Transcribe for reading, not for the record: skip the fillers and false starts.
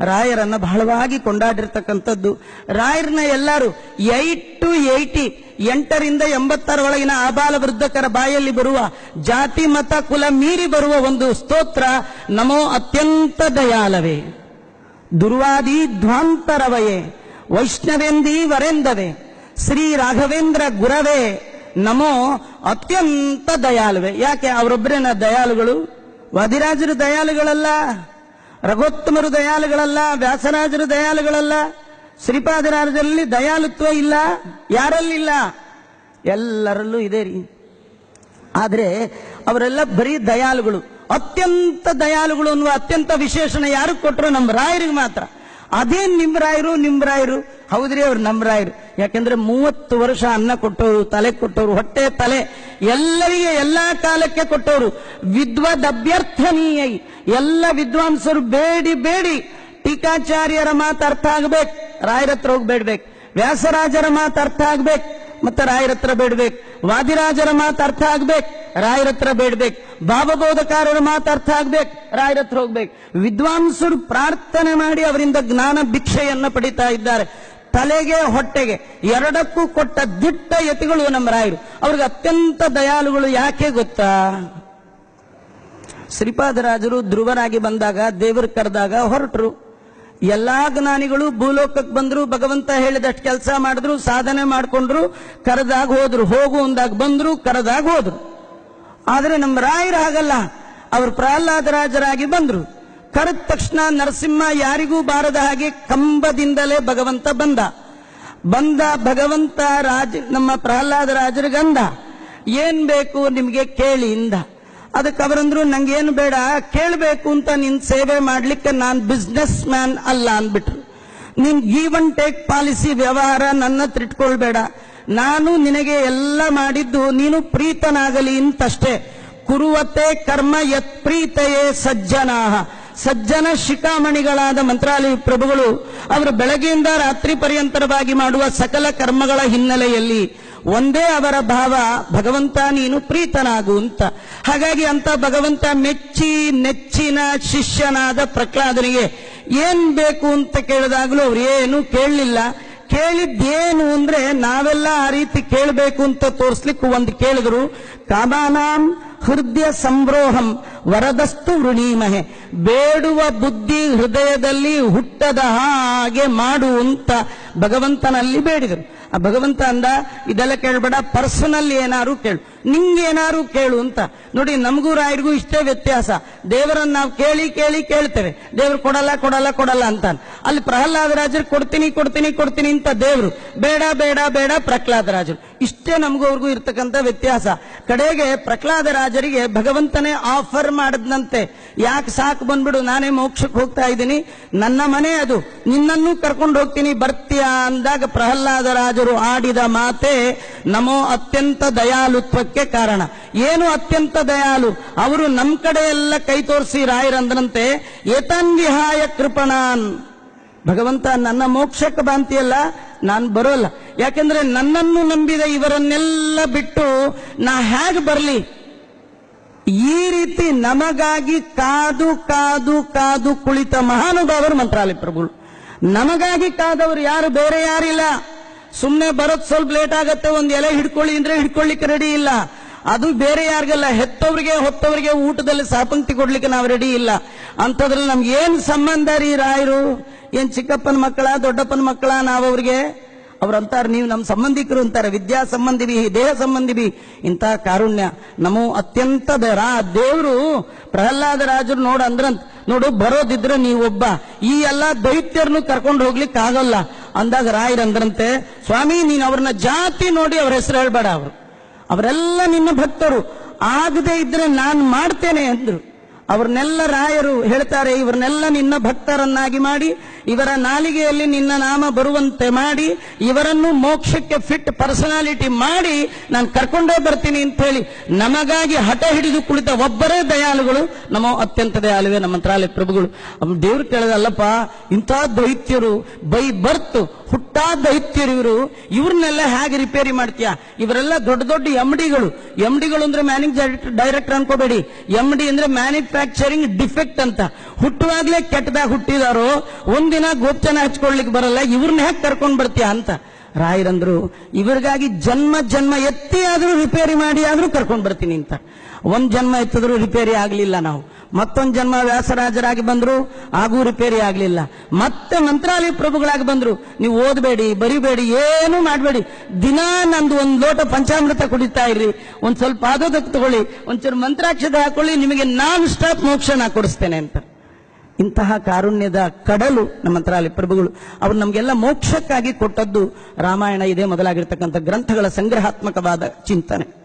ರಾಯರನ್ನ ಬಹಳವಾಗಿ ಕೊಂಡಾಡಿರ್ತಕ್ಕಂಥದ್ದು. ರಾಯರನ್ನ ಎಲ್ಲರೂ 8 to 80 8ರಿಂದ 80 ಒಳಗಿನ ಆಬಾಲ ವೃದ್ಧಕರ ಬಾಯಲ್ಲಿ ಬರುವ ಜಾತಿ ಮತ ಕುಲ ಮೀರಿ ಬರುವ ಒಂದು ಸ್ತೋತ್ರ ನಮೋ ಅತ್ಯಂತ ದಯಾಲವೇ ದುರ್ವಾದಿ ಧ್ವಾಂತರವಯೇ ವೈಷ್ಣವೇಂದಿ ವರೆಂದವೇ ಶ್ರೀ ರಾಘವೇಂದ್ರ ಗುರವೇ ನಮೋ ಅತ್ಯಂತ ದಯಾಳುವೆ. ಯಾಕೆ ಅವರೊಬ್ಬರೇನ ದಯಾಳುಗಳು? ವಾದಿರಾಜರು ದಯಾಳುಗಳಲ್ಲ, ರಘೋತ್ತಮರು ದಯಾಳುಗಳಲ್ಲ, ವ್ಯಾಸರಾಜರು ದಯಾಳುಗಳಲ್ಲ, ಶ್ರೀಪಾದರಾಜರಲ್ಲಿ ದಯಾಳುತ್ವ ಇಲ್ಲ. ಯಾರಲ್ಲಿಲ್ಲ? ಎಲ್ಲರಲ್ಲೂ ಇದೆ ರೀ. ಆದ್ರೆ ಅವರೆಲ್ಲ ಬರೀ ದಯಾಳುಗಳು. ಅತ್ಯಂತ ದಯಾಳುಗಳು ಅನ್ನುವ ಅತ್ಯಂತ ವಿಶೇಷಣ ಯಾರು ಕೊಟ್ಟರು? ನಮ್ಮ ರಾಯರಿಗೆ ಮಾತ್ರ. ಅದೇನ್ ನಿಮ್ ರಾಯರು? ಹೌದ್ರಿ, ಅವ್ರು ನಮ್ಮ ರಾಯರು. ಯಾಕೆಂದ್ರೆ 30 ವರ್ಷ ಅನ್ನ ಕೊಟ್ಟವರು, ತಲೆ ಕೊಟ್ಟವರು, ಹೊಟ್ಟೆ ತಲೆ ಎಲ್ಲರಿಗೆ ಎಲ್ಲಾ ಕಾಲಕ್ಕೆ ಕೊಟ್ಟವರು. ವಿದ್ವದಭ್ಯರ್ಥನೀಯ, ಎಲ್ಲ ವಿದ್ವಾಂಸರು ಬೇಡಿ ಟೀಕಾಚಾರ್ಯರ ಮಾತು ಅರ್ಥ ಆಗ್ಬೇಕು, ರಾಯರ ಹತ್ರ ಹೋಗಿ ಬೇಡ್ಬೇಕು. ವ್ಯಾಸರಾಜರ ಮಾತು ಅರ್ಥ ಆಗ್ಬೇಕು, ಮತ್ತೆ ರಾಯರ ಹತ್ರ ಬೇಡ್ಬೇಕು. ವಾದಿರಾಜರ ಮಾತು ಅರ್ಥ ಆಗ್ಬೇಕು, ರಾಯರ ಹತ್ರ ಬೇಡ್ಬೇಕು. ಭಾವಬೋಧಕಾರರ ಮಾತು ಅರ್ಥ ಆಗ್ಬೇಕು, ರಾಯರ ಹತ್ರ ಹೋಗ್ಬೇಕು. ವಿದ್ವಾಂಸರು ಪ್ರಾರ್ಥನೆ ಮಾಡಿ ಅವರಿಂದ ಜ್ಞಾನ ಭಿಕ್ಷೆಯನ್ನ ಪಡಿತಾ ಇದ್ದಾರೆ. ತಲೆಗೆ ಹೊಟ್ಟೆಗೆ ಎರಡಕ್ಕೂ ಕೊಟ್ಟ ದಿಟ್ಟ ಯತಿಗಳು ನಮ್ಮ ರಾಯರು. ಅವ್ರಿಗೆ ಅತ್ಯಂತ ದಯಾಳುಗಳು. ಯಾಕೆ ಗೊತ್ತಾ? ಶ್ರೀಪಾದರಾಜರು ಧ್ರುವರಾಗಿ ಬಂದಾಗ, ದೇವರು ಕರೆದಾಗ ಹೊರಟರು. ಎಲ್ಲಾ ಜ್ಞಾನಿಗಳು ಭೂಲೋಕಕ್ಕೆ ಬಂದ್ರು, ಭಗವಂತ ಹೇಳಿದಷ್ಟು ಕೆಲಸ ಮಾಡಿದ್ರು, ಸಾಧನೆ ಮಾಡ್ಕೊಂಡ್ರು, ಕರೆದಾಗ ಹೋದ್ರು. ಹೋಗು ಅಂದಾಗ ಬಂದ್ರು, ಕರೆದಾಗ ಹೋದ್ರು. ಆದ್ರೆ ನಮ್ಮ ರಾಯರು ಹಾಗಲ್ಲ. ಅವರು ಪ್ರಹ್ಲಾದರಾಜರಾಗಿ ಬಂದ್ರು. ಕರೆದ ತಕ್ಷಣ ನರಸಿಂಹ ಯಾರಿಗೂ ಬಾರದ ಹಾಗೆ ಕಂಬದಿಂದಲೇ ಭಗವಂತ ಬಂದ ಭಗವಂತ ನಮ್ಮ ಪ್ರಹ್ಲಾದರಾಜರಿಗಂದ, ಏನ್ ಬೇಕು ನಿಮ್ಗೆ ಕೇಳಿ ಇಂದ. ಅದಕ್ಕೆ ಅವರಂದ್ರು, ನಂಗೇನು ಬೇಡ, ಕೇಳಬೇಕು ಅಂತ ನಿನ್ ಸೇವೆ ಮಾಡ್ಲಿಕ್ಕೆ ನಾನ್ ಬಿಸ್ನೆಸ್ ಮ್ಯಾನ್ ಅಲ್ಲ ಅಂದ್ಬಿಟ್ರು. ನಿನ್ ಗಿವ್ ಅಂಡ್ ಟೇಕ್ ಪಾಲಿಸಿ ವ್ಯವಹಾರ ನನ್ನ ಹತ್ರ ಇಟ್ಕೊಳ್ಬೇಡ. ನಾನು ನಿನಗೆ ಎಲ್ಲ ಮಾಡಿದ್ದು ನೀನು ಪ್ರೀತನಾಗಲಿ ಅಂತಷ್ಟೇ. ಕುರುವತೆ ಕರ್ಮ ಯತ್ ಪ್ರೀತೆಯೇ ಸಜ್ಜನಾಹ. ಸಜ್ಜನ ಶಿಖಾಮಣಿಗಳಾದ ಮಂತ್ರಾಲಯ ಪ್ರಭುಗಳು ಅವರು ಬೆಳಗ್ಗೆಯಿಂದ ರಾತ್ರಿ ಪರ್ಯಂತರವಾಗಿ ಮಾಡುವ ಸಕಲ ಕರ್ಮಗಳ ಹಿನ್ನೆಲೆಯಲ್ಲಿ ಒಂದೇ ಅವರ ಭಾವ, ಭಗವಂತ ನೀನು ಪ್ರೀತನಾಗು ಅಂತ. ಹಾಗಾಗಿ ಅಂತ ಭಗವಂತ ಮೆಚ್ಚಿ ನೆಚ್ಚಿನ ಶಿಷ್ಯನಾದ ಪ್ರಹ್ಲಾದನಿಗೆ ಏನ್ ಬೇಕು ಅಂತ ಕೇಳಿದಾಗಲೂ ಅವ್ರು ಏನು ಕೇಳಲಿಲ್ಲ. ಕೇಳಿದ್ದೇನು ಅಂದ್ರೆ ನಾವೆಲ್ಲ ಆ ರೀತಿ ಕೇಳಬೇಕು ಅಂತ ತೋರಿಸ್ಲಿಕ್ಕೆ ಒಂದು ಕೇಳಿದ್ರು. ಕಾಮಾನಾಂ ಹೃದಯ ಸಂರೋಹಂ ವರದಸ್ತು ವೃಣೀಮಹೆ. ಬೇಡುವ ಬುದ್ಧಿ ಹೃದಯದಲ್ಲಿ ಹುಟ್ಟದ ಹಾಗೆ ಮಾಡು ಅಂತ ಭಗವಂತನಲ್ಲಿ ಬೇಡಿದರು. ಆ ಭಗವಂತ ಅಂದ, ಇದೆಲ್ಲ ಕೇಳಬೇಡ, ಪರ್ಸನಲ್ ಏನಾರು ಕೇಳು, ನಿಂಗೇನಾರು ಕೇಳು ಅಂತ. ನೋಡಿ, ನಮಗೂ ರಾಯರಿಗೂ ಇಷ್ಟೇ ವ್ಯತ್ಯಾಸ. ದೇವರನ್ನ ನಾವು ಕೇಳ್ತೇವೆ, ದೇವರು ಕೊಡಲ್ಲ ಅಂತಾನೆ. ಅಲ್ಲಿ ಪ್ರಹ್ಲಾದರಾಜರು ಕೊಡ್ತೀನಿ ಅಂತ ದೇವರು, ಬೇಡ ಪ್ರಹ್ಲಾದರಾಜರು. ಇಷ್ಟೇ ನಮಗೂ ಅವ್ರಿಗೂ ಇರ್ತಕ್ಕಂಥ ವ್ಯತ್ಯಾಸ. ಕಡೆಗೆ ಪ್ರಹ್ಲಾದರಾಜರಿಗೆ ಭಗವಂತನೇ ಆಫರ್ ಮಾಡದ್ನಂತೆ, ಯಾಕೆ ಸಾಕು ಬಂದ್ಬಿಡು, ನಾನೇ ಮೋಕ್ಷಕ್ಕೆ ಹೋಗ್ತಾ ಇದ್ದೀನಿ, ನನ್ನ ಮನೆ ಅದು, ನಿನ್ನನ್ನು ಕರ್ಕೊಂಡು ಹೋಗ್ತೀನಿ, ಬರ್ತೀಯಾ ಅಂದಾಗ ಪ್ರಹ್ಲಾದರಾಜರು ಆಡಿದ ಮಾತೆ ನಮೋ ಅತ್ಯಂತ ದಯಾಳುತ್ವಕ್ಕೆ ಕಾರಣ. ಏನು ಅತ್ಯಂತ ದಯಾಳು? ಅವರು ನಮ್ಮ ಕಡೆ ಎಲ್ಲ ಕೈ ತೋರಿಸಿ ರಾಯರಂದ್ರಂತೆ, ಏತಾನ್ ವಿಹಾಯ ಕೃಪಣಾನ್. ಭಗವಂತ ನನ್ನ ಮೋಕ್ಷಕ್ಕೆ ಬಾಂತಿಯಲ್ಲ, ನಾನು ಬರೋಲ್ಲ. ಯಾಕೆಂದ್ರೆ ನನ್ನನ್ನು ನಂಬಿದ ಇವರನ್ನೆಲ್ಲ ಬಿಟ್ಟು ನಾ ಹೇಗೆ ಬರಲಿ? ಈ ರೀತಿ ನಮಗಾಗಿ ಕಾದು ಕಾದು ಕಾದು ಕುಳಿತ ಮಹಾನುಭಾವರು ಮಂತ್ರಾಲಯ ಪ್ರಭುಗಳು. ನಮಗಾಗಿ ಕಾದವರು ಯಾರು, ಬೇರೆ ಯಾರಿಲ್ಲ. ಸುಮ್ಮನೆ ಬರೋದ್ ಸ್ವಲ್ಪ ಲೇಟ್ ಆಗತ್ತೆ, ಒಂದ್ ಎಲೆ ಹಿಡ್ಕೊಳ್ಳಿ ಅಂದ್ರೆ ಹಿಡ್ಕೊಳ್ಳಿಕ್ಕೆ ರೆಡಿ ಇಲ್ಲ. ಅದು ಬೇರೆ ಯಾರಿಗಲ್ಲ, ಹೊತ್ತವರಿಗೆ ಊಟದಲ್ಲಿ ಸಾಪಂಕ್ತಿ ಕೊಡ್ಲಿಕ್ಕೆ ನಾವು ರೆಡಿ ಇಲ್ಲ. ಅಂಥದ್ರಲ್ಲಿ ನಮ್ಗೆ ಏನ್ ಸಂಬಂಧ ರೀ ರಾಯರು? ಏನ್ ಚಿಕ್ಕಪ್ಪನ ಮಕ್ಕಳ, ದೊಡ್ಡಪ್ಪನ ಮಕ್ಕಳ ನಾವವ್ರಿಗೆ? ಅವ್ರಂತಾರೆ, ನೀವು ನಮ್ಮ ಸಂಬಂಧಿಕರು ಅಂತಾರೆ, ವಿದ್ಯಾ ಸಂಬಂಧಿವಿ, ದೇಹ ಸಂಬಂಧಿವಿ. ಇಂಥ ಕಾರುಣ್ಯ ನಮೋ ಅತ್ಯಂತ ದೇವರು. ಪ್ರಹ್ಲಾದರಾಜರು ನೋಡು ಬರೋದಿದ್ರೆ ನೀವೊಬ್ಬ, ಈ ಎಲ್ಲಾ ದೈತ್ಯರನ್ನು ಕರ್ಕೊಂಡು ಹೋಗ್ಲಿಕ್ಕೆ ಆಗಲ್ಲ ಅಂದಾಗ ರಾಯರಂದ್ರಂತೆ, ಸ್ವಾಮಿ ನೀನು ಅವ್ರನ್ನ ಜಾತಿ ನೋಡಿ ಅವ್ರ ಹೆಸರು ಹೇಳ್ಬೇಡ, ಅವರೆಲ್ಲ ನಿನ್ನ ಭಕ್ತರು, ಆಗದೆ ಇದ್ರೆ ನಾನು ಮಾಡ್ತೇನೆ ಅಂದ್ರು. ಅವ್ರನ್ನೆಲ್ಲ ರಾಯರು ಹೇಳ್ತಾರೆ, ಇವರನ್ನೆಲ್ಲ ನಿನ್ನ ಭಕ್ತರನ್ನಾಗಿ ಮಾಡಿ, ಇವರ ನಾಲಿಗೆಯಲ್ಲಿ ನಿನ್ನ ನಾಮ ಬರುವಂತೆ ಮಾಡಿ, ಇವರನ್ನು ಮೋಕ್ಷಕ್ಕೆ ಫಿಟ್ ಪರ್ಸನಾಲಿಟಿ ಮಾಡಿ ನಾನು ಕರ್ಕೊಂಡೇ ಬರ್ತೀನಿ ಅಂತ ಹೇಳಿ ನಮಗಾಗಿ ಹಠ ಹಿಡಿದು ಕುಳಿತ ಒಬ್ಬರೇ ದಯಾಳುಗಳು ನಮೋ ಅತ್ಯಂತ ದಯಾಳುವೆ ನಮ್ಮ ಮಂತ್ರಾಲಯ ಪ್ರಭುಗಳು. ದೇವ್ರು ಕೇಳಿದಲ್ಲಪ್ಪ, ಇಂಥ ದೈತ್ಯರು ಬೈ ಬರ್ತು ಹುಟ್ಟಾ ದೈತ್ಯರು ಇವರು, ಇವ್ರನ್ನೆಲ್ಲ ಹೇಗೆ ರಿಪೇರಿ ಮಾಡ್ತೀಯ? ಇವರೆಲ್ಲ ದೊಡ್ಡ ದೊಡ್ಡ ಎಂಡಿಗಳು ಅಂದ್ರೆ ಮ್ಯಾನೇಜಿಂಗ್ ಡೈರೆಕ್ಟರ್ ಅನ್ಕೋಬೇಡಿ. ಎಂಡಿ ಅಂದ್ರೆ ಮ್ಯಾನುಫ್ಯಾಕ್ಚರಿಂಗ್ ಡಿಫೆಕ್ಟ್ ಅಂತ. ಹುಟ್ಟುವಾಗ್ಲೇ ಕೆಟ್ಟದಾಗ ಹುಟ್ಟಿದಾರೋ, ಒಂದಿನ ಗೋಪ್ಚನ ಹಚ್ಕೊಳ್ಲಿಕ್ಕೆ ಬರಲ್ಲ, ಇವ್ರನ್ನ ಹೇಗೆ ಕರ್ಕೊಂಡ್ ಬರ್ತೀಯ ಅಂತ ರಾಯರಂದ್ರು. ಇವರಿಗಾಗಿ ಜನ್ಮ ಎತ್ತಿ ಆದ್ರೂ ರಿಪೇರಿ ಮಾಡಿ ಆದ್ರೂ ಕರ್ಕೊಂಡ್ ಬರ್ತೀನಿ ಅಂತ. ಒಂದ್ ಜನ್ಮ ಎತ್ತಿದ್ರು ರಿಪೇರಿ ಆಗ್ಲಿಲ್ಲ. ನಾವು ಮತ್ತೊಂದು ಜನ್ಮ ವ್ಯಾಸರಾಜರಾಗಿ ಬಂದ್ರು, ಹಾಗೂ ರಿಪೇರಿ ಆಗ್ಲಿಲ್ಲ. ಮತ್ತೆ ಮಂತ್ರಾಲಯ ಪ್ರಭುಗಳಾಗಿ ಬಂದ್ರು. ನೀವು ಓದಬೇಡಿ, ಬರಿಬೇಡಿ, ಏನು ಮಾಡಬೇಡಿ, ದಿನಾ ನಂದು ಒಂದು ಲೋಟ ಪಂಚಾಮೃತ ಕುಡಿತಾ ಇರ್ರಿ, ಒಂದ್ ಸ್ವಲ್ಪ ಪಾದೋದಕ್ಕೆ ತಗೊಳ್ಳಿ, ಒಂಚೂರು ಮಂತ್ರಾಕ್ಷತೆ ಹಾಕೊಳ್ಳಿ, ನಿಮಗೆ ನಾನ್ ಸ್ಟಾಪ್ ಮೋಕ್ಷನ ಕೊಡಿಸ್ತೇನೆ ಅಂತ. ಇಂತಹ ಕಾರುಣ್ಯದ ಕಡಲು ನಮ್ಮ ಮಂತ್ರಾಲಯ ಪ್ರಭುಗಳು. ಅವರು ನಮಗೆಲ್ಲ ಮೋಕ್ಷಕ್ಕಾಗಿ ಕೊಟ್ಟದ್ದು ರಾಮಾಯಣ ಇದೇ ಮೊದಲಾಗಿರ್ತಕ್ಕಂಥ ಗ್ರಂಥಗಳ ಸಂಗ್ರಹಾತ್ಮಕವಾದ ಚಿಂತನೆ.